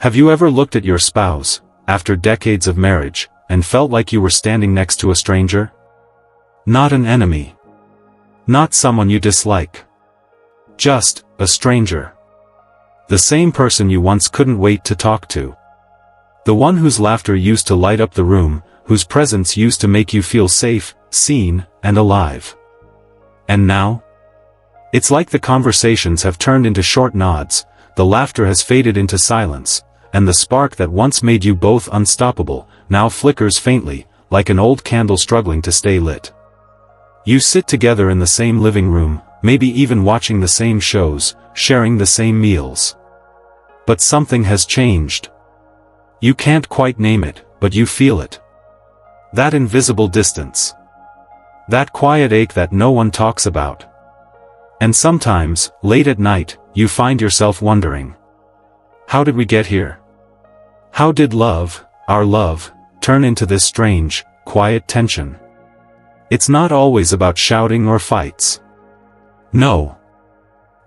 Have you ever looked at your spouse, after decades of marriage, and felt like you were standing next to a stranger? Not an enemy. Not someone you dislike. Just a stranger. The same person you once couldn't wait to talk to. The one whose laughter used to light up the room, whose presence used to make you feel safe, seen, and alive. And now? It's like the conversations have turned into short nods, the laughter has faded into silence, and the spark that once made you both unstoppable, now flickers faintly, like an old candle struggling to stay lit. You sit together in the same living room, maybe even watching the same shows, sharing the same meals. But something has changed. You can't quite name it, but you feel it. That invisible distance. That quiet ache that no one talks about. And sometimes, late at night, you find yourself wondering, how did we get here? How did love, our love, turn into this strange, quiet tension? It's not always about shouting or fights. No.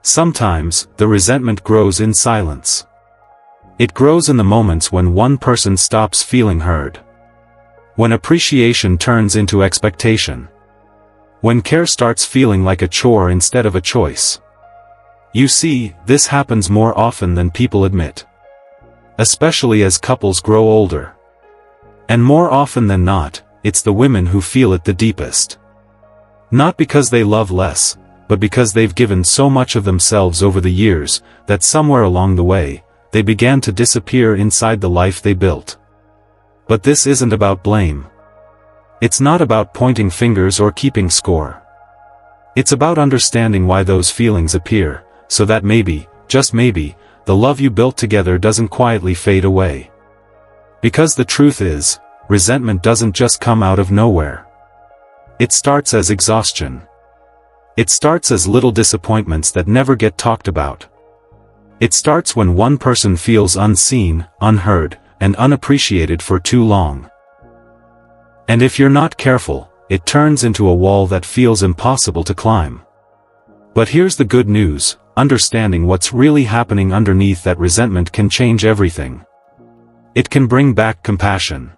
Sometimes, the resentment grows in silence. It grows in the moments when one person stops feeling heard. When appreciation turns into expectation. When care starts feeling like a chore instead of a choice. You see, this happens more often than people admit. Especially as couples grow older. And more often than not, it's the women who feel it the deepest. Not because they love less, but because they've given so much of themselves over the years, that somewhere along the way, they began to disappear inside the life they built. But this isn't about blame. It's not about pointing fingers or keeping score. It's about understanding why those feelings appear, so that maybe, just maybe, the love you built together doesn't quietly fade away. Because the truth is, resentment doesn't just come out of nowhere. It starts as exhaustion. It starts as little disappointments that never get talked about. It starts when one person feels unseen, unheard, and unappreciated for too long. And if you're not careful, it turns into a wall that feels impossible to climb. But here's the good news, understanding what's really happening underneath that resentment can change everything. It can bring back compassion.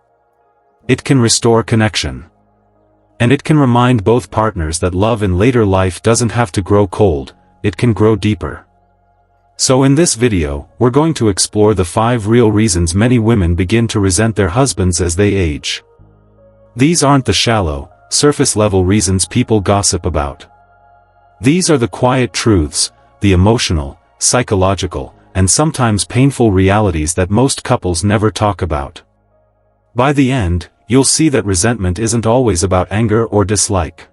It can restore connection. And it can remind both partners that love in later life doesn't have to grow cold, it can grow deeper. So in this video, we're going to explore the 5 real reasons many women begin to resent their husbands as they age. These aren't the shallow, surface-level reasons people gossip about. These are the quiet truths, the emotional, psychological, and sometimes painful realities that most couples never talk about. By the end, you'll see that resentment isn't always about anger or dislike.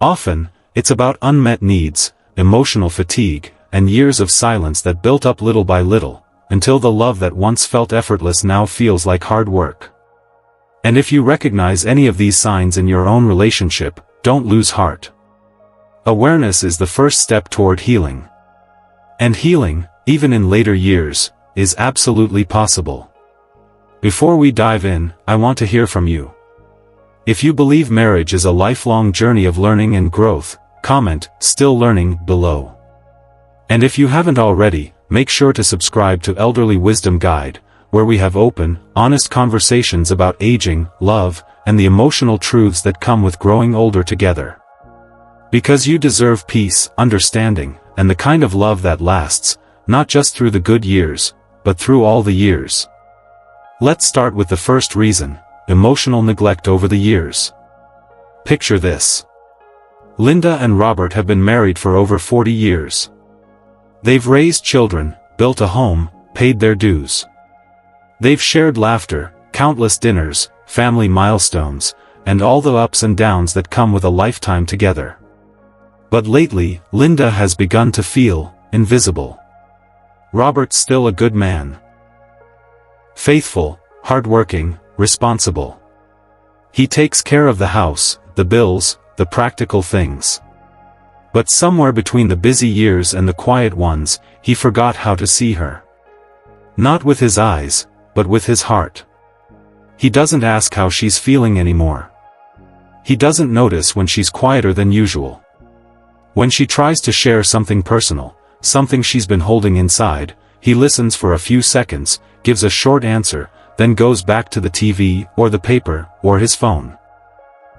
Often, it's about unmet needs, emotional fatigue, and years of silence that built up little by little, until the love that once felt effortless now feels like hard work. And if you recognize any of these signs in your own relationship, don't lose heart. Awareness is the first step toward healing. And healing, even in later years, is absolutely possible. Before we dive in, I want to hear from you. If you believe marriage is a lifelong journey of learning and growth, comment, "Still learning," below. And if you haven't already, make sure to subscribe to Elderly Wisdom Guide, where we have open, honest conversations about aging, love, and the emotional truths that come with growing older together. Because you deserve peace, understanding, and the kind of love that lasts, not just through the good years, but through all the years. Let's start with the first reason, emotional neglect over the years. Picture this. Linda and Robert have been married for over 40 years. They've raised children, built a home, paid their dues. They've shared laughter, countless dinners, family milestones, and all the ups and downs that come with a lifetime together. But lately, Linda has begun to feel invisible. Robert's still a good man. Faithful, hardworking, responsible. He takes care of the house, the bills, the practical things. But somewhere between the busy years and the quiet ones, he forgot how to see her. Not with his eyes, but with his heart. He doesn't ask how she's feeling anymore. He doesn't notice when she's quieter than usual. When she tries to share something personal, something she's been holding inside, he listens for a few seconds, gives a short answer, then goes back to the TV, or the paper, or his phone.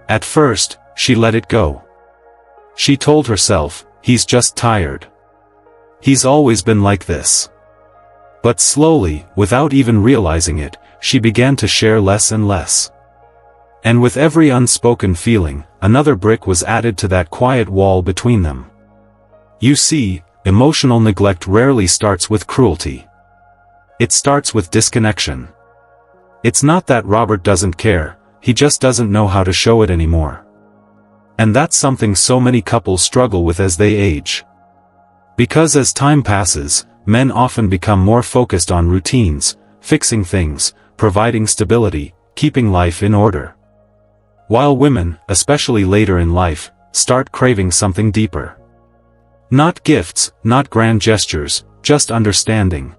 At first, she let it go. She told herself, he's just tired. He's always been like this. But slowly, without even realizing it, she began to share less and less. And with every unspoken feeling, another brick was added to that quiet wall between them. You see, emotional neglect rarely starts with cruelty. It starts with disconnection. It's not that Robert doesn't care, he just doesn't know how to show it anymore. And that's something so many couples struggle with as they age. Because as time passes, men often become more focused on routines, fixing things, providing stability, keeping life in order. While women, especially later in life, start craving something deeper. Not gifts, not grand gestures, just understanding.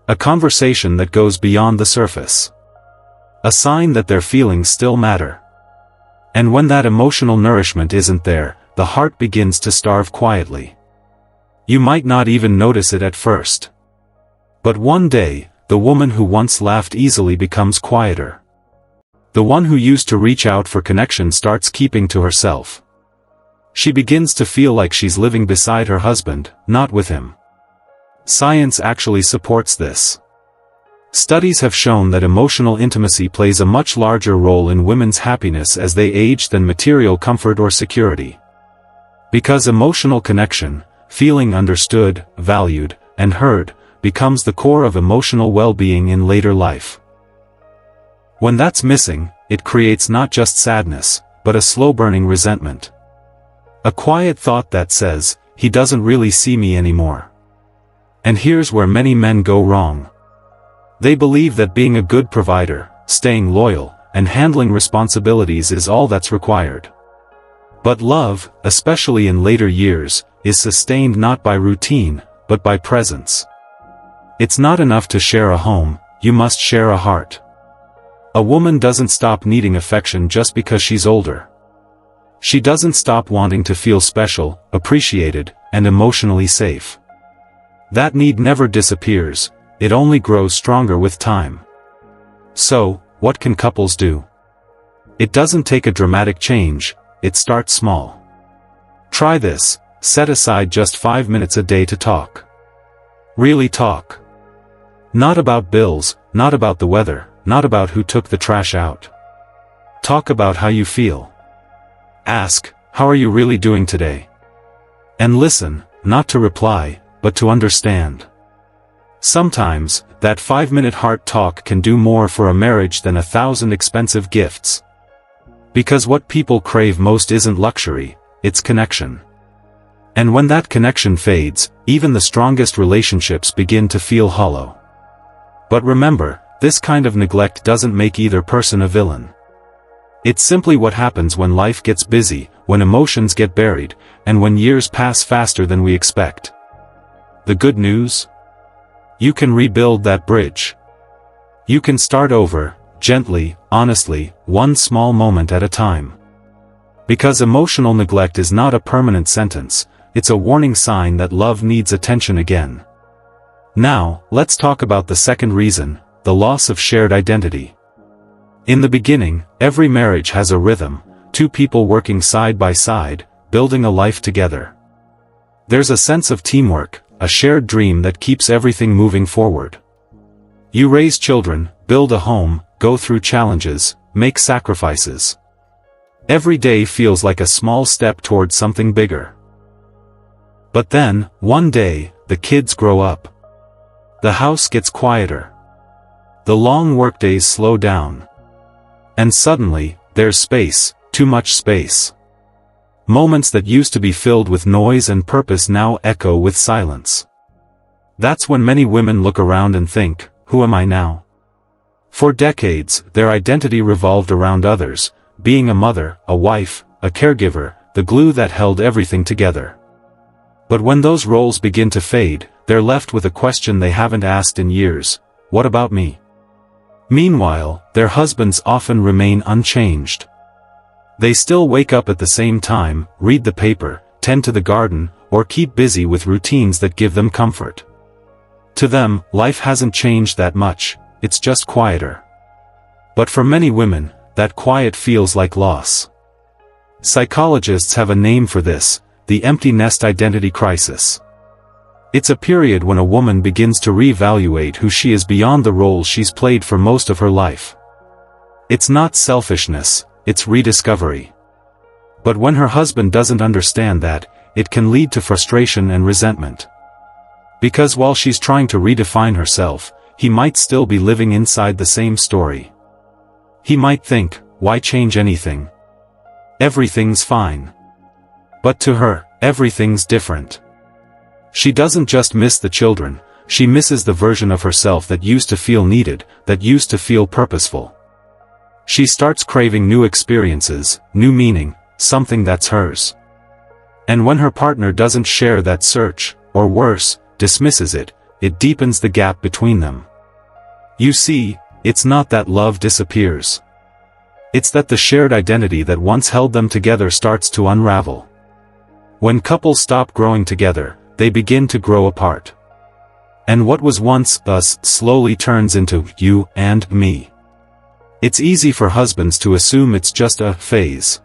A conversation that goes beyond the surface. A sign that their feelings still matter. And when that emotional nourishment isn't there, the heart begins to starve quietly. You might not even notice it at first. But one day, the woman who once laughed easily becomes quieter. The one who used to reach out for connection starts keeping to herself. She begins to feel like she's living beside her husband, not with him. Science actually supports this. Studies have shown that emotional intimacy plays a much larger role in women's happiness as they age than material comfort or security. Because emotional connection, feeling understood, valued, and heard, becomes the core of emotional well-being in later life. When that's missing, it creates not just sadness, but a slow-burning resentment. A quiet thought that says, he doesn't really see me anymore. And here's where many men go wrong. They believe that being a good provider, staying loyal, and handling responsibilities is all that's required. But love, especially in later years, is sustained not by routine, but by presence. It's not enough to share a home, you must share a heart. A woman doesn't stop needing affection just because she's older. She doesn't stop wanting to feel special, appreciated, and emotionally safe. That need never disappears, it only grows stronger with time. So, what can couples do? It doesn't take a dramatic change, it starts small. Try this, set aside just 5 minutes a day to talk. Really talk. Not about bills, not about the weather, not about who took the trash out. Talk about how you feel. Ask, how are you really doing today? And listen, not to reply, but to understand. Sometimes, that 5-minute heart talk can do more for a marriage than 1,000 expensive gifts. Because what people crave most isn't luxury, it's connection. And when that connection fades, even the strongest relationships begin to feel hollow. But remember, this kind of neglect doesn't make either person a villain. It's simply what happens when life gets busy, when emotions get buried, and when years pass faster than we expect. The good news? You can rebuild that bridge. You can start over, gently, honestly, one small moment at a time. Because emotional neglect is not a permanent sentence, it's a warning sign that love needs attention again. Now, let's talk about the second reason, the loss of shared identity. In the beginning, every marriage has a rhythm, two people working side by side, building a life together. There's a sense of teamwork, a shared dream that keeps everything moving forward. You raise children, build a home, go through challenges, make sacrifices. Every day feels like a small step towards something bigger. But then, one day, the kids grow up. The house gets quieter. The long workdays slow down. And suddenly, there's space, too much space. Moments that used to be filled with noise and purpose now echo with silence. That's when many women look around and think, who am I now? For decades, their identity revolved around others, being a mother, a wife, a caregiver, the glue that held everything together. But when those roles begin to fade, they're left with a question they haven't asked in years: what about me? Meanwhile, their husbands often remain unchanged. They still wake up at the same time, read the paper, tend to the garden, or keep busy with routines that give them comfort. To them, life hasn't changed that much, it's just quieter. But for many women, that quiet feels like loss. Psychologists have a name for this, the empty nest identity crisis. It's a period when a woman begins to reevaluate who she is beyond the role she's played for most of her life. It's not selfishness, it's rediscovery. But when her husband doesn't understand that, it can lead to frustration and resentment. Because while she's trying to redefine herself, he might still be living inside the same story. He might think, why change anything? Everything's fine. But to her, everything's different. She doesn't just miss the children, she misses the version of herself that used to feel needed, that used to feel purposeful. She starts craving new experiences, new meaning, something that's hers. And when her partner doesn't share that search, or worse, dismisses it, it deepens the gap between them. You see, it's not that love disappears. It's that the shared identity that once held them together starts to unravel. When couples stop growing together, they begin to grow apart. And what was once us slowly turns into you and me. It's easy for husbands to assume it's just a phase.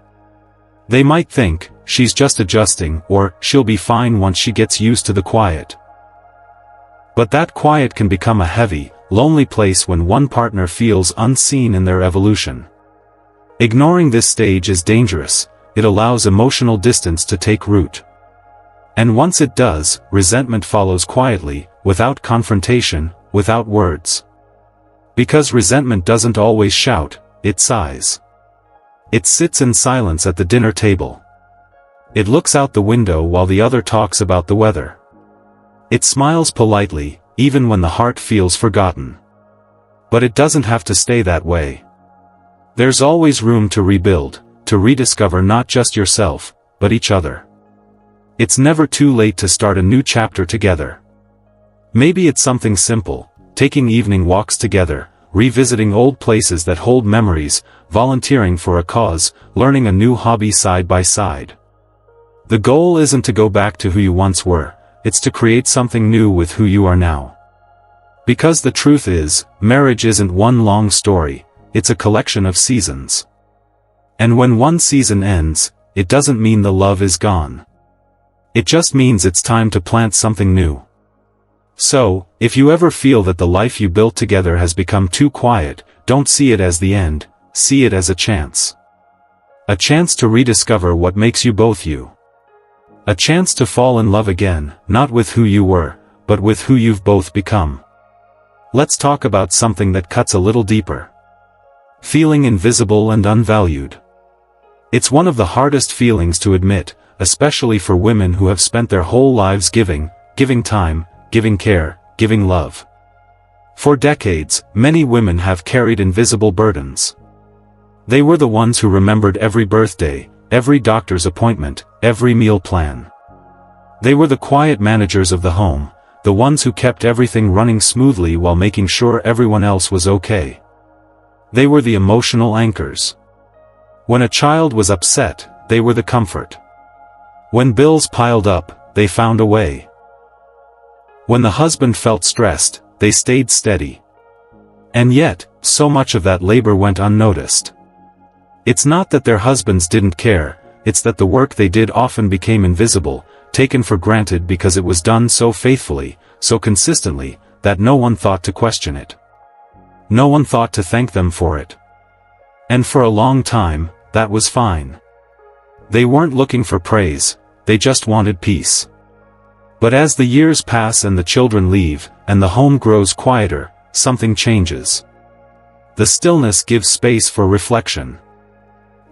They might think, she's just adjusting, or she'll be fine once she gets used to the quiet. But that quiet can become a heavy, lonely place when one partner feels unseen in their evolution. Ignoring this stage is dangerous, it allows emotional distance to take root. And once it does, resentment follows quietly, without confrontation, without words. Because resentment doesn't always shout, it sighs. It sits in silence at the dinner table. It looks out the window while the other talks about the weather. It smiles politely, even when the heart feels forgotten. But it doesn't have to stay that way. There's always room to rebuild, to rediscover not just yourself, but each other. It's never too late to start a new chapter together. Maybe it's something simple, taking evening walks together, revisiting old places that hold memories, volunteering for a cause, learning a new hobby side by side. The goal isn't to go back to who you once were, it's to create something new with who you are now. Because the truth is, marriage isn't one long story, it's a collection of seasons. And when one season ends, it doesn't mean the love is gone. It just means it's time to plant something new. So, if you ever feel that the life you built together has become too quiet, don't see it as the end, see it as a chance. A chance to rediscover what makes you both you. A chance to fall in love again, not with who you were, but with who you've both become. Let's talk about something that cuts a little deeper. Feeling invisible and unvalued. It's one of the hardest feelings to admit, especially for women who have spent their whole lives giving time, giving care, giving love. For decades, many women have carried invisible burdens. They were the ones who remembered every birthday, every doctor's appointment, every meal plan. They were the quiet managers of the home, the ones who kept everything running smoothly while making sure everyone else was okay. They were the emotional anchors. When a child was upset, they were the comfort. When bills piled up, they found a way. When the husband felt stressed, they stayed steady. And yet, so much of that labor went unnoticed. It's not that their husbands didn't care, it's that the work they did often became invisible, taken for granted because it was done so faithfully, so consistently, that no one thought to question it. No one thought to thank them for it. And for a long time, that was fine. They weren't looking for praise, they just wanted peace. But as the years pass and the children leave, and the home grows quieter, something changes. The stillness gives space for reflection.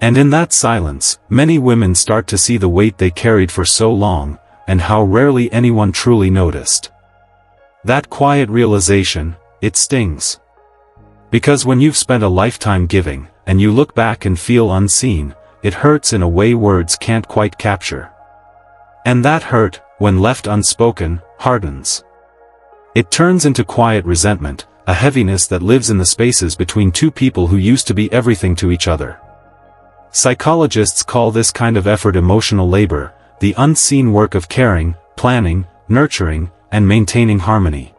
And in that silence, many women start to see the weight they carried for so long, and how rarely anyone truly noticed. That quiet realization, it stings. Because when you've spent a lifetime giving, and you look back and feel unseen, it hurts in a way words can't quite capture. And that hurt, when left unspoken, hardens. It turns into quiet resentment, a heaviness that lives in the spaces between two people who used to be everything to each other. Psychologists call this kind of effort emotional labor, the unseen work of caring, planning, nurturing, and maintaining harmony.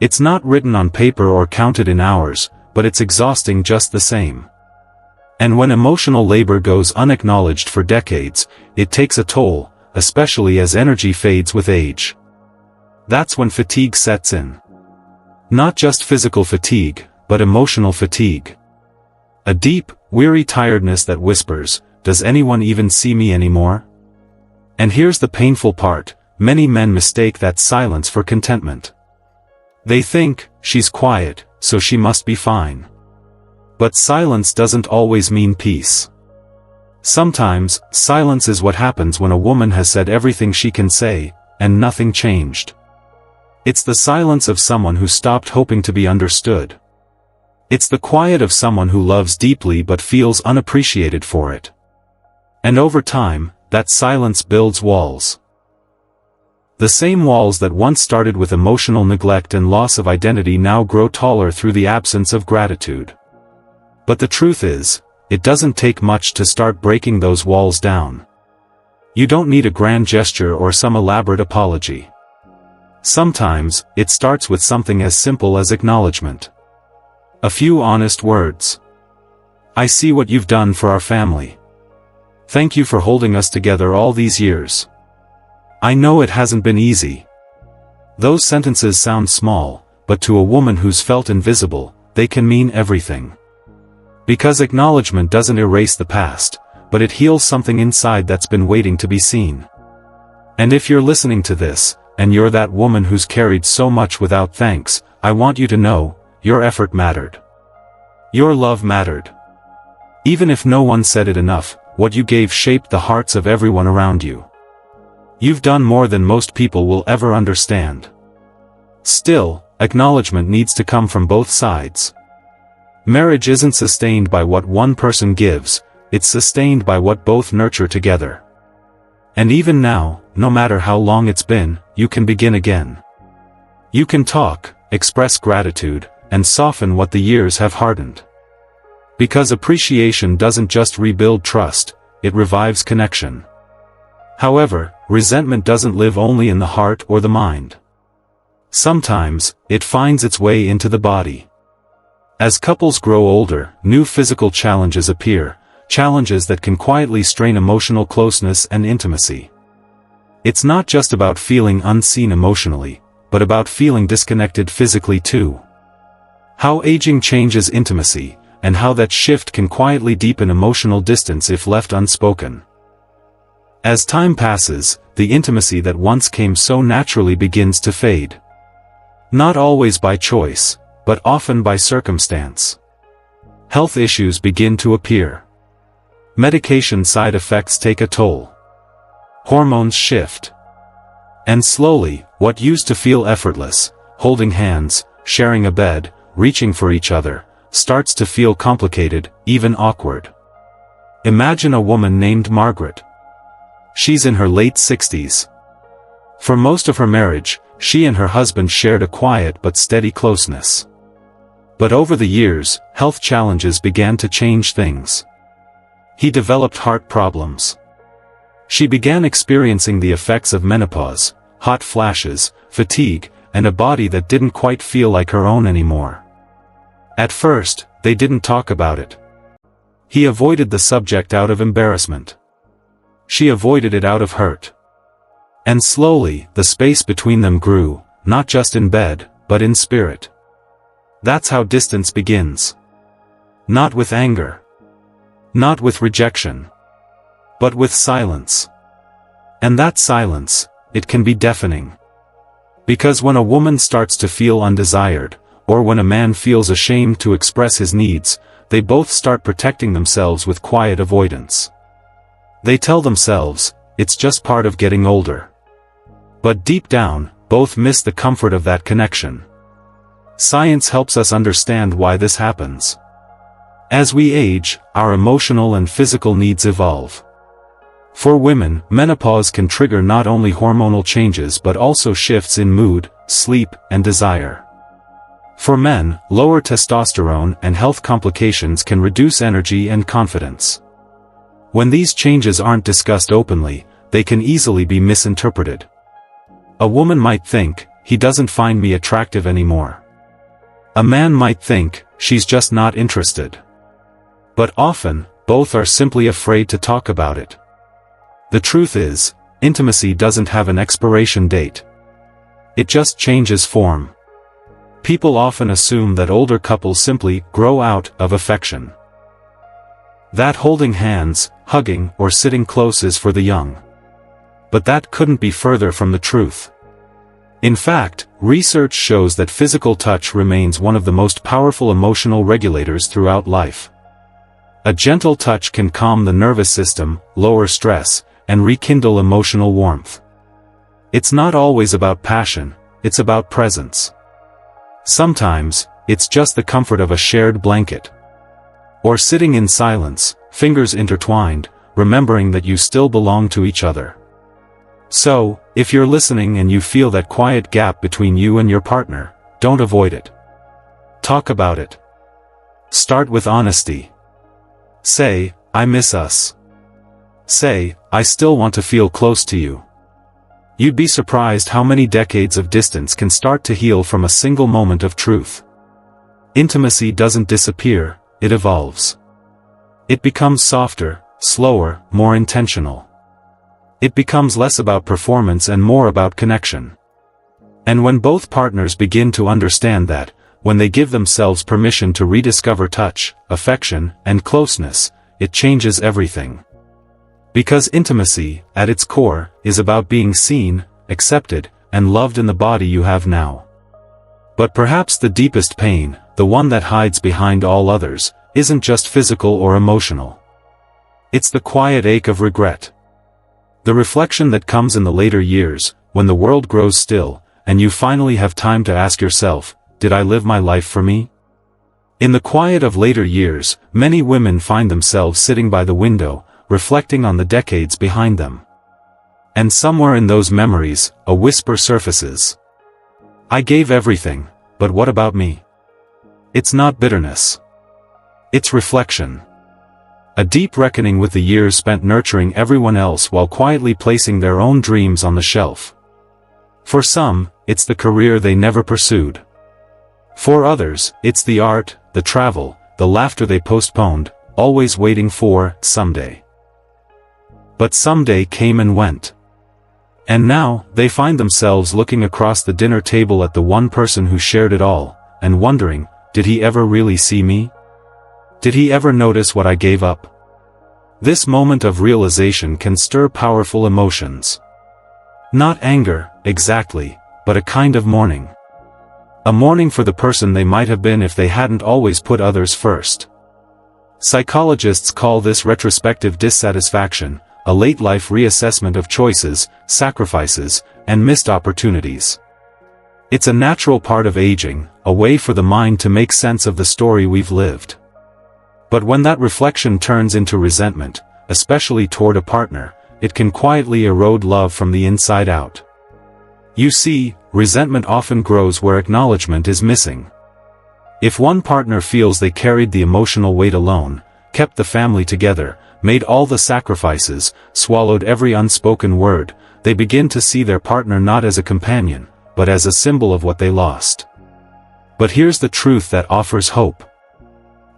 It's not written on paper or counted in hours, but it's exhausting just the same. And when emotional labor goes unacknowledged for decades, it takes a toll, especially as energy fades with age. That's when fatigue sets in. Not just physical fatigue, but emotional fatigue. A deep, weary tiredness that whispers, "Does anyone even see me anymore?" And here's the painful part, many men mistake that silence for contentment. They think, she's quiet, so she must be fine. But silence doesn't always mean peace. Sometimes, silence is what happens when a woman has said everything she can say, and nothing changed. It's the silence of someone who stopped hoping to be understood. It's the quiet of someone who loves deeply but feels unappreciated for it. And over time, that silence builds walls. The same walls that once started with emotional neglect and loss of identity now grow taller through the absence of gratitude. But the truth is, it doesn't take much to start breaking those walls down. You don't need a grand gesture or some elaborate apology. Sometimes, it starts with something as simple as acknowledgement. A few honest words. "I see what you've done for our family. Thank you for holding us together all these years. I know it hasn't been easy." Those sentences sound small, but to a woman who's felt invisible, they can mean everything. Because acknowledgement doesn't erase the past, but it heals something inside that's been waiting to be seen. And if you're listening to this, and you're that woman who's carried so much without thanks, I want you to know, your effort mattered. Your love mattered. Even if no one said it enough, what you gave shaped the hearts of everyone around you. You've done more than most people will ever understand. Still, acknowledgement needs to come from both sides. Marriage isn't sustained by what one person gives, it's sustained by what both nurture together. And even now, no matter how long it's been, you can begin again. You can talk, express gratitude, and soften what the years have hardened. Because appreciation doesn't just rebuild trust, it revives connection. However, resentment doesn't live only in the heart or the mind. Sometimes, it finds its way into the body. As couples grow older, new physical challenges appear, challenges that can quietly strain emotional closeness and intimacy. It's not just about feeling unseen emotionally, but about feeling disconnected physically too. How aging changes intimacy, and how that shift can quietly deepen emotional distance if left unspoken. As time passes, the intimacy that once came so naturally begins to fade. Not always by choice, but often by circumstance. Health issues begin to appear. Medication side effects take a toll. Hormones shift. And slowly, what used to feel effortless, holding hands, sharing a bed, reaching for each other, starts to feel complicated, even awkward. Imagine a woman named Margaret. She's in her late 60s. For most of her marriage, she and her husband shared a quiet but steady closeness. But over the years, health challenges began to change things. He developed heart problems. She began experiencing the effects of menopause, hot flashes, fatigue, and a body that didn't quite feel like her own anymore. At first, they didn't talk about it. He avoided the subject out of embarrassment. She avoided it out of hurt. And slowly, the space between them grew, not just in bed, but in spirit. That's how distance begins. Not with anger. Not with rejection. But with silence. And that silence, it can be deafening. Because when a woman starts to feel undesired, or when a man feels ashamed to express his needs, they both start protecting themselves with quiet avoidance. They tell themselves, it's just part of getting older. But deep down, both miss the comfort of that connection. Science helps us understand why this happens. As we age, our emotional and physical needs evolve. For women, menopause can trigger not only hormonal changes but also shifts in mood, sleep, and desire. For men, lower testosterone and health complications can reduce energy and confidence. When these changes aren't discussed openly, they can easily be misinterpreted. A woman might think, he doesn't find me attractive anymore. A man might think, she's just not interested. But often, both are simply afraid to talk about it. The truth is, intimacy doesn't have an expiration date. It just changes form. People often assume that older couples simply grow out of affection. That holding hands, hugging, or sitting close is for the young. But that couldn't be further from the truth. In fact, research shows that physical touch remains one of the most powerful emotional regulators throughout life. A gentle touch can calm the nervous system, lower stress, and rekindle emotional warmth. It's not always about passion, it's about presence. Sometimes, it's just the comfort of a shared blanket. Or sitting in silence, fingers intertwined, remembering that you still belong to each other. So, if you're listening and you feel that quiet gap between you and your partner, don't avoid it. Talk about it. Start with honesty. Say, I miss us. Say, I still want to feel close to you. You'd be surprised how many decades of distance can start to heal from a single moment of truth. Intimacy doesn't disappear, it evolves. It becomes softer, slower, more intentional. It becomes less about performance and more about connection. And when both partners begin to understand that, when they give themselves permission to rediscover touch, affection, and closeness, it changes everything. Because intimacy, at its core, is about being seen, accepted, and loved in the body you have now. But perhaps the deepest pain, the one that hides behind all others, isn't just physical or emotional. It's the quiet ache of regret. The reflection that comes in the later years, when the world grows still, and you finally have time to ask yourself, did I live my life for me? In the quiet of later years, many women find themselves sitting by the window, reflecting on the decades behind them. And somewhere in those memories, a whisper surfaces. I gave everything, but what about me? It's not bitterness. It's reflection. A deep reckoning with the years spent nurturing everyone else while quietly placing their own dreams on the shelf. For some, it's the career they never pursued. For others, it's the art, the travel, the laughter they postponed, always waiting for someday. But someday came and went. And now, they find themselves looking across the dinner table at the one person who shared it all, and wondering, did he ever really see me? Did he ever notice what I gave up? This moment of realization can stir powerful emotions. Not anger, exactly, but a kind of mourning. A mourning for the person they might have been if they hadn't always put others first. Psychologists call this retrospective dissatisfaction, a late-life reassessment of choices, sacrifices, and missed opportunities. It's a natural part of aging, a way for the mind to make sense of the story we've lived. But when that reflection turns into resentment, especially toward a partner, it can quietly erode love from the inside out. You see, resentment often grows where acknowledgement is missing. If one partner feels they carried the emotional weight alone, kept the family together, made all the sacrifices, swallowed every unspoken word, they begin to see their partner not as a companion, but as a symbol of what they lost. But here's the truth that offers hope.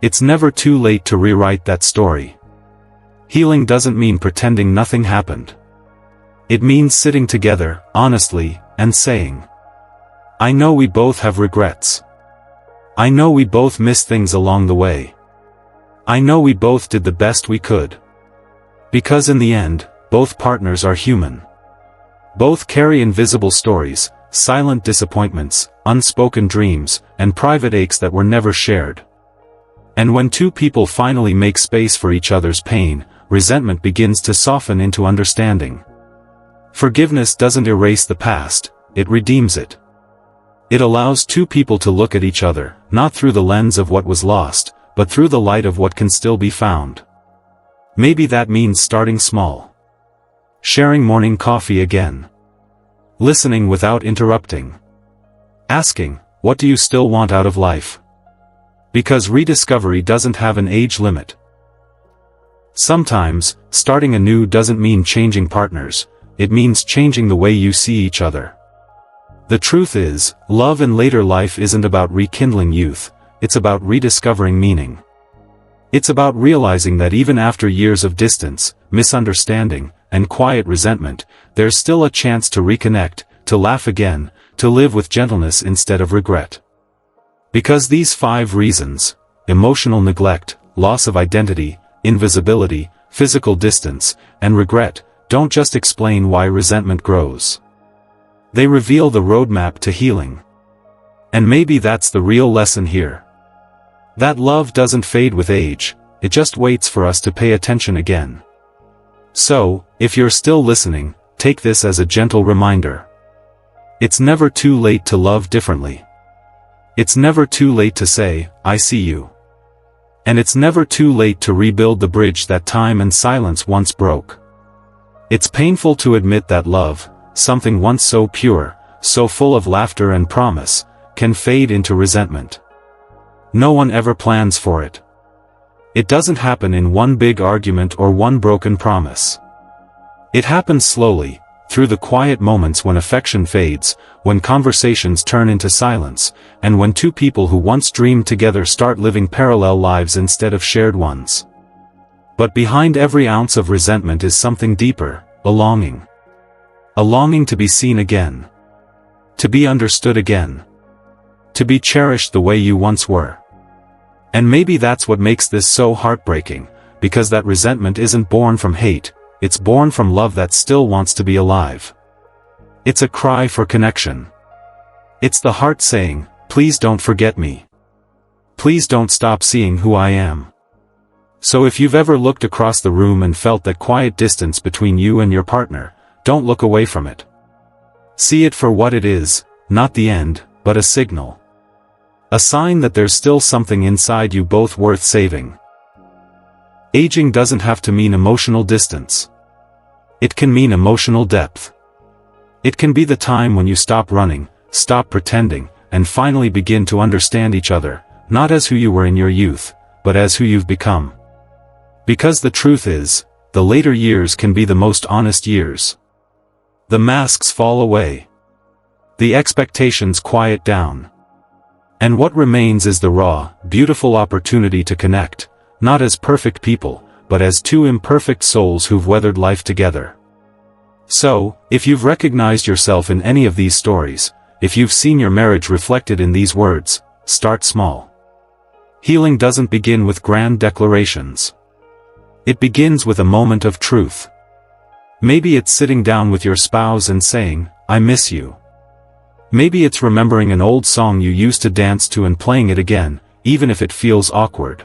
It's never too late to rewrite that story. Healing doesn't mean pretending nothing happened. It means sitting together, honestly, and saying, I know we both have regrets. I know we both missed things along the way. I know we both did the best we could. Because in the end, both partners are human. Both carry invisible stories, silent disappointments, unspoken dreams, and private aches that were never shared. And when two people finally make space for each other's pain, resentment begins to soften into understanding. Forgiveness doesn't erase the past, it redeems it. It allows two people to look at each other, not through the lens of what was lost, but through the light of what can still be found. Maybe that means starting small. Sharing morning coffee again. Listening without interrupting. Asking, what do you still want out of life? Because rediscovery doesn't have an age limit. Sometimes, starting anew doesn't mean changing partners, it means changing the way you see each other. The truth is, love in later life isn't about rekindling youth, it's about rediscovering meaning. It's about realizing that even after years of distance, misunderstanding, and quiet resentment, there's still a chance to reconnect, to laugh again, to live with gentleness instead of regret. Because these 5 reasons, emotional neglect, loss of identity, invisibility, physical distance, and regret, don't just explain why resentment grows. They reveal the roadmap to healing. And maybe that's the real lesson here. That love doesn't fade with age, it just waits for us to pay attention again. So, if you're still listening, take this as a gentle reminder. It's never too late to love differently. It's never too late to say, I see you. And it's never too late to rebuild the bridge that time and silence once broke. It's painful to admit that love, something once so pure, so full of laughter and promise, can fade into resentment. No one ever plans for it. It doesn't happen in one big argument or one broken promise. It happens slowly, through the quiet moments when affection fades, when conversations turn into silence, and when 2 people who once dreamed together start living parallel lives instead of shared ones. But behind every ounce of resentment is something deeper, a longing. A longing to be seen again. To be understood again. To be cherished the way you once were. And maybe that's what makes this so heartbreaking, because that resentment isn't born from hate, it's born from love that still wants to be alive. It's a cry for connection. It's the heart saying, please don't forget me. Please don't stop seeing who I am. So if you've ever looked across the room and felt that quiet distance between you and your partner, don't look away from it. See it for what it is, not the end, but a signal. A sign that there's still something inside you both worth saving. Aging doesn't have to mean emotional distance. It can mean emotional depth. It can be the time when you stop running, stop pretending, and finally begin to understand each other, not as who you were in your youth, but as who you've become. Because the truth is, the later years can be the most honest years. The masks fall away. The expectations quiet down. And what remains is the raw, beautiful opportunity to connect, not as perfect people, but as 2 imperfect souls who've weathered life together. So, if you've recognized yourself in any of these stories, if you've seen your marriage reflected in these words, start small. Healing doesn't begin with grand declarations. It begins with a moment of truth. Maybe it's sitting down with your spouse and saying, I miss you. Maybe it's remembering an old song you used to dance to and playing it again, even if it feels awkward.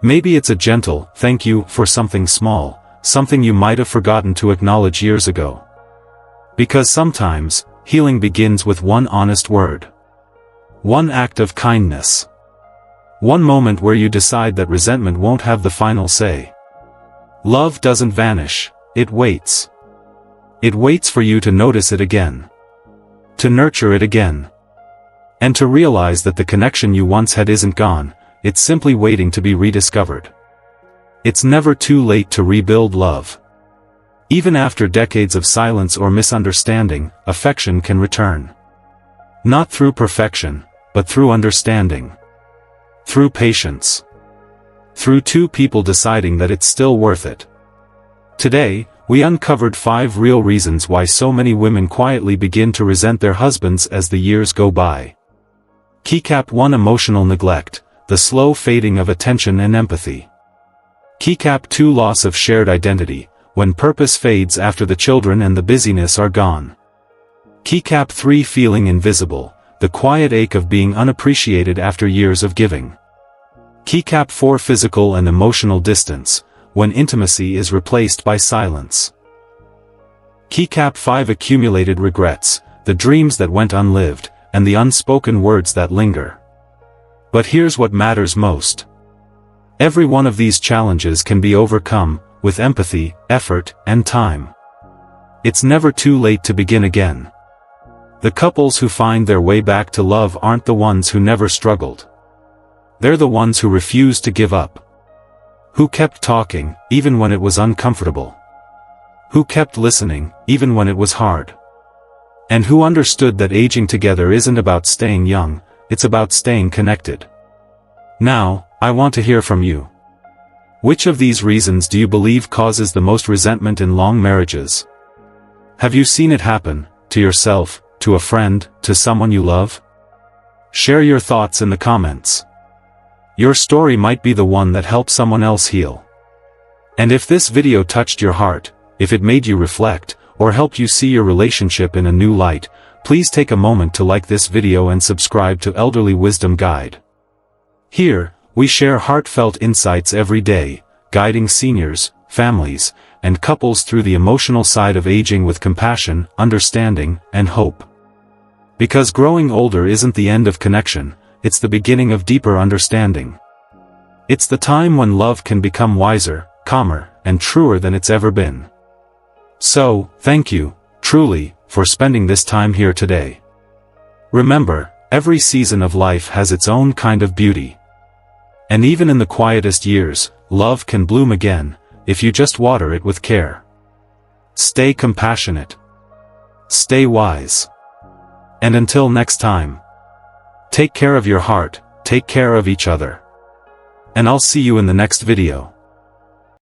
Maybe it's a gentle, thank you for something small, something you might have forgotten to acknowledge years ago. Because sometimes, healing begins with one honest word. One act of kindness. One moment where you decide that resentment won't have the final say. Love doesn't vanish, it waits. It waits for you to notice it again. To nurture it again. And to realize that the connection you once had isn't gone, it's simply waiting to be rediscovered. It's never too late to rebuild love. Even after decades of silence or misunderstanding, affection can return. Not through perfection, but through understanding. Through patience. Through 2 people deciding that it's still worth it. Today, we uncovered 5 real reasons why so many women quietly begin to resent their husbands as the years go by. Keycap 1: Emotional neglect, the slow fading of attention and empathy. Keycap 2: Loss of shared identity, when purpose fades after the children and the busyness are gone. Keycap 3: Feeling invisible, the quiet ache of being unappreciated after years of giving. Keycap 4: Physical and emotional distance, when intimacy is replaced by silence. Keycap 5: Accumulated regrets, the dreams that went unlived, and the unspoken words that linger. But here's what matters most. Every one of these challenges can be overcome, with empathy, effort, and time. It's never too late to begin again. The couples who find their way back to love aren't the ones who never struggled. They're the ones who refused to give up. Who kept talking, even when it was uncomfortable. Who kept listening, even when it was hard. and who understood that aging together isn't about staying young, it's about staying connected. Now, I want to hear from you. Which of these reasons do you believe causes the most resentment in long marriages? Have you seen it happen, to yourself, to a friend, to someone you love? Share your thoughts in the comments. Your story might be the one that helps someone else heal. And if this video touched your heart, if it made you reflect, or helped you see your relationship in a new light, please take a moment to like this video and subscribe to Elderly Wisdom Guide. Here, we share heartfelt insights every day, guiding seniors, families, and couples through the emotional side of aging with compassion, understanding, and hope. Because growing older isn't the end of connection, it's the beginning of deeper understanding. It's the time when love can become wiser, calmer, and truer than it's ever been. So, thank you, truly, for spending this time here today. Remember, every season of life has its own kind of beauty. And even in the quietest years, love can bloom again, if you just water it with care. Stay compassionate. Stay wise. And until next time, take care of your heart, take care of each other. And I'll see you in the next video.